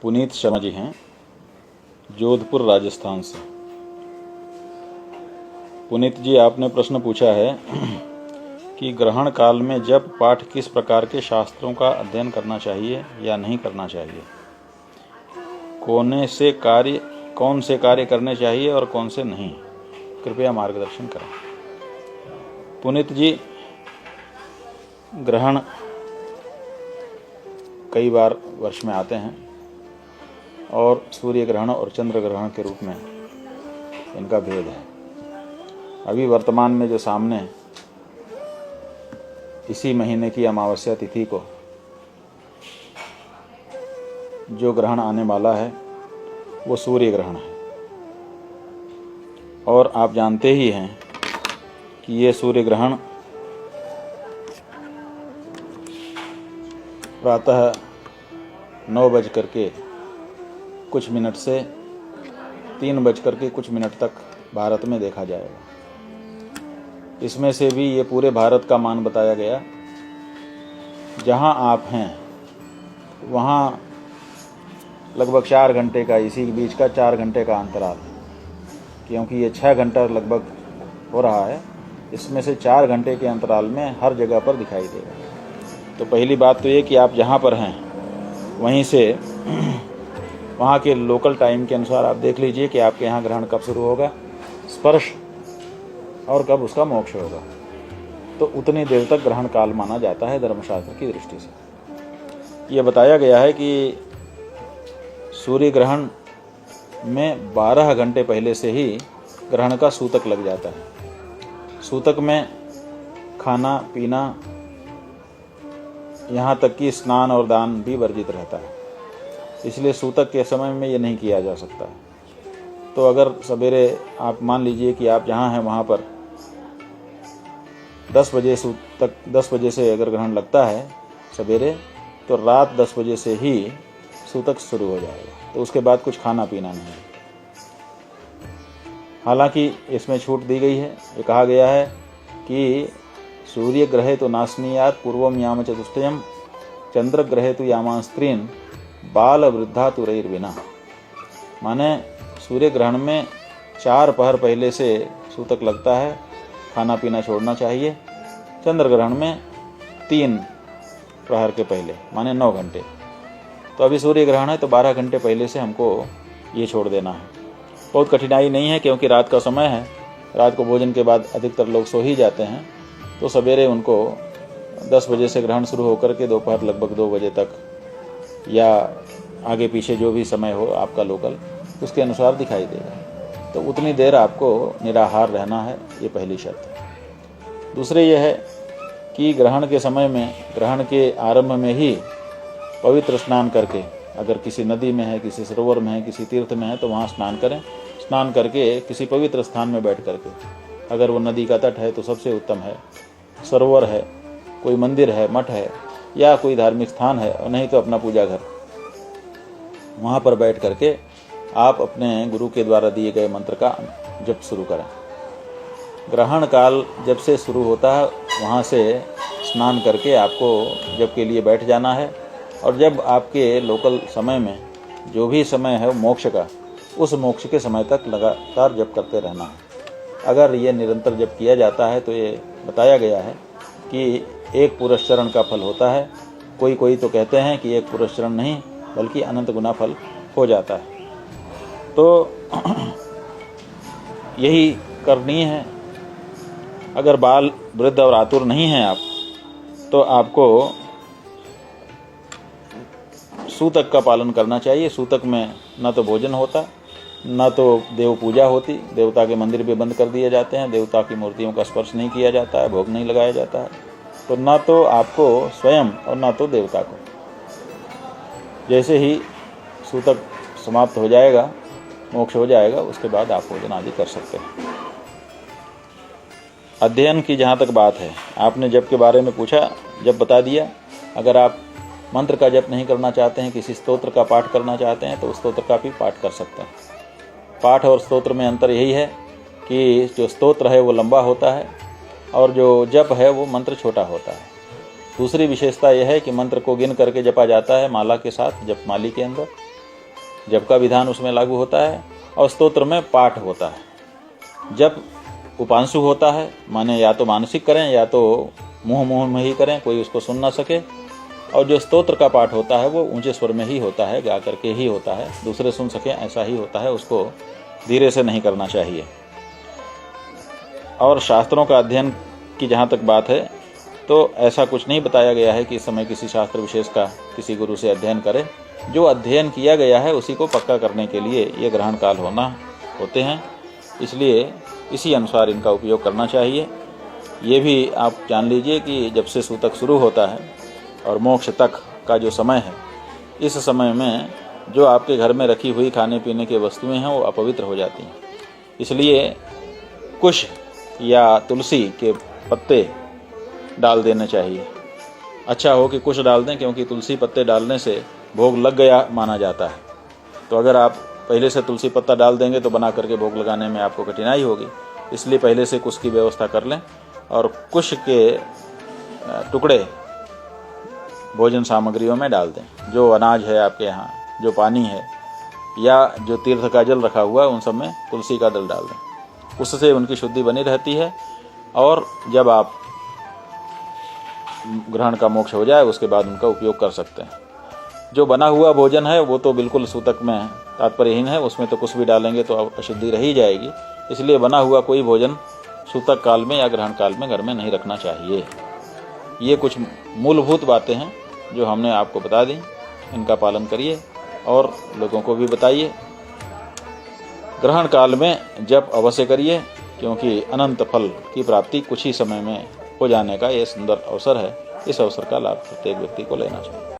पुनीत शर्मा जी हैं, जोधपुर राजस्थान से। पुनीत जी, आपने प्रश्न पूछा है कि ग्रहण काल में जप पाठ किस प्रकार के शास्त्रों का अध्ययन करना चाहिए या नहीं करना चाहिए, कौन से कार्य करने चाहिए और कौन से नहीं, कृपया मार्गदर्शन करें। पुनीत जी, ग्रहण कई बार वर्ष में आते हैं और सूर्य ग्रहण और चंद्र ग्रहण के रूप में इनका भेद है। अभी वर्तमान में जो सामने इसी महीने की अमावस्या तिथि को जो ग्रहण आने वाला है वो सूर्य ग्रहण है, और आप जानते ही हैं कि ये सूर्य ग्रहण प्रातः 9:00 कुछ मिनट से 3:00 कुछ मिनट तक भारत में देखा जाएगा। इसमें से भी ये पूरे भारत का मान बताया गया। जहां आप हैं वहां लगभग 4 घंटे का, इसी के बीच का 4 घंटे का अंतराल है, क्योंकि ये 6 घंटा लगभग हो रहा है। इसमें से 4 घंटे के अंतराल में हर जगह पर दिखाई देगा। तो पहली बात तो ये कि आप जहाँ पर हैं वहीं से वहाँ के लोकल टाइम के अनुसार आप देख लीजिए कि आपके यहाँ ग्रहण कब शुरू होगा, स्पर्श, और कब उसका मोक्ष होगा। तो उतनी देर तक ग्रहण काल माना जाता है धर्मशास्त्र की दृष्टि से। ये बताया गया है कि सूर्य ग्रहण में 12 घंटे पहले से ही ग्रहण का सूतक लग जाता है। सूतक में खाना पीना, यहाँ तक कि स्नान और दान भी वर्जित रहता है, इसलिए सूतक के समय में ये नहीं किया जा सकता। तो अगर सवेरे आप मान लीजिए कि आप जहाँ हैं वहाँ पर 10 बजे से अगर ग्रहण लगता है सवेरे, तो रात 10 बजे से ही सूतक शुरू हो जाएगा। तो उसके बाद कुछ खाना पीना नहीं। हालांकि इसमें छूट दी गई है। ये कहा गया है कि सूर्य ग्रहे तो नाशनीयात पूर्वम याम चतुष्टयम, चंद्र ग्रहे तो यामान स्त्रीन, बाल वृद्धा तुरैर्विना। माने सूर्य ग्रहण में 4 पहर पहले से सूतक लगता है, खाना पीना छोड़ना चाहिए। चंद्र ग्रहण में 3 प्रहर के पहले, माने 9 घंटे। तो अभी सूर्य ग्रहण है तो 12 घंटे पहले से हमको ये छोड़ देना है। बहुत कठिनाई नहीं है, क्योंकि रात का समय है। रात को भोजन के बाद अधिकतर लोग सो ही जाते हैं। तो सवेरे उनको 10 बजे से ग्रहण शुरू होकर के दोपहर लगभग 2 बजे तक, या आगे पीछे जो भी समय हो आपका लोकल, उसके अनुसार दिखाई देगा। तो उतनी देर आपको निराहार रहना है, ये पहली शर्त है। दूसरे ये है कि ग्रहण के समय में, ग्रहण के आरंभ में ही पवित्र स्नान करके, अगर किसी नदी में है, किसी सरोवर में है, किसी तीर्थ में है, तो वहाँ स्नान करें। स्नान करके किसी पवित्र स्थान में बैठ करके, अगर वो नदी का तट है तो सबसे उत्तम है, सरोवर है, कोई मंदिर है, मठ है, या कोई धार्मिक स्थान है, और नहीं तो अपना पूजा घर, वहाँ पर बैठ करके आप अपने गुरु के द्वारा दिए गए मंत्र का जप शुरू करें। ग्रहण काल जब से शुरू होता है वहाँ से स्नान करके आपको जप के लिए बैठ जाना है, और जब आपके लोकल समय में जो भी समय है मोक्ष का, उस मोक्ष के समय तक लगातार जप करते रहना है। अगर ये निरंतर जप किया जाता है तो ये बताया गया है कि 1 पुरस्चरण का फल होता है। कोई तो कहते हैं कि 1 पुरस्चरण नहीं बल्कि अनंत गुना फल हो जाता है। तो यही करनी है। अगर बाल वृद्ध और आतुर नहीं हैं आप, तो आपको सूतक का पालन करना चाहिए। सूतक में न तो भोजन होता, न तो देव पूजा होती, देवता के मंदिर भी बंद कर दिए जाते हैं, देवता की मूर्तियों का स्पर्श नहीं किया जाता है, भोग नहीं लगाया जाता है। तो न तो आपको स्वयं और न तो देवता को। जैसे ही सूतक समाप्त हो जाएगा, मोक्ष हो जाएगा, उसके बाद आप भोजन आदि कर सकते हैं। अध्ययन की जहाँ तक बात है, आपने जप के बारे में पूछा, जप बता दिया। अगर आप मंत्र का जप नहीं करना चाहते हैं, किसी स्तोत्र का पाठ करना चाहते हैं, तो उस स्तोत्र का भी पाठ कर सकते हैं। पाठ और स्तोत्र में अंतर यही है कि जो स्तोत्र है वो लंबा होता है और जो जप है वो मंत्र छोटा होता है। दूसरी विशेषता यह है कि मंत्र को गिन करके जपा जाता है माला के साथ, जपमाली के अंदर, जप का विधान उसमें लागू होता है और स्तोत्र में पाठ होता है। जप उपांशु होता है, माने या तो मानसिक करें या तो मुंह में ही करें, कोई उसको सुन ना सके। और जो स्तोत्र का पाठ होता है वो ऊंचे स्वर में ही होता है, गा करके ही होता है, दूसरे सुन सकें ऐसा ही होता है, उसको धीरे से नहीं करना चाहिए। और शास्त्रों का अध्ययन की जहाँ तक बात है तो ऐसा कुछ नहीं बताया गया है कि इस समय किसी शास्त्र विशेष का किसी गुरु से अध्ययन करें। जो अध्ययन किया गया है उसी को पक्का करने के लिए ये ग्रहण काल होते हैं, इसलिए इसी अनुसार इनका उपयोग करना चाहिए। ये भी आप जान लीजिए कि जब से सूतक शुरू होता है और मोक्ष तक का जो समय है, इस समय में जो आपके घर में रखी हुई खाने पीने की वस्तुएं हैं वो अपवित्र हो जाती हैं। इसलिए कुश या तुलसी के पत्ते डाल देने चाहिए। अच्छा हो कि कुश डाल दें, क्योंकि तुलसी पत्ते डालने से भोग लग गया माना जाता है। तो अगर आप पहले से तुलसी पत्ता डाल देंगे तो बना करके भोग लगाने में आपको कठिनाई होगी, इसलिए पहले से कुश की व्यवस्था कर लें। और कुश के टुकड़े भोजन सामग्रियों में डाल दें। जो अनाज है आपके यहाँ, जो पानी है या जो तीर्थ का जल रखा हुआ है, उन सब में तुलसी का दल डाल दें। उससे उनकी शुद्धि बनी रहती है और जब आप ग्रहण का मोक्ष हो जाए उसके बाद उनका उपयोग कर सकते हैं। जो बना हुआ भोजन है वो तो बिल्कुल सूतक में तात्पर्यहीन है, उसमें तो कुछ भी डालेंगे तो अशुद्धि रह ही जाएगी। इसलिए बना हुआ कोई भोजन सूतक काल में या ग्रहण काल में घर में नहीं रखना चाहिए। ये कुछ मूलभूत बातें हैं जो हमने आपको बता दी, इनका पालन करिए और लोगों को भी बताइए। ग्रहण काल में जप अवश्य करिए, क्योंकि अनंत फल की प्राप्ति कुछ ही समय में हो जाने का ये सुंदर अवसर है। इस अवसर का लाभ प्रत्येक व्यक्ति को लेना चाहिए।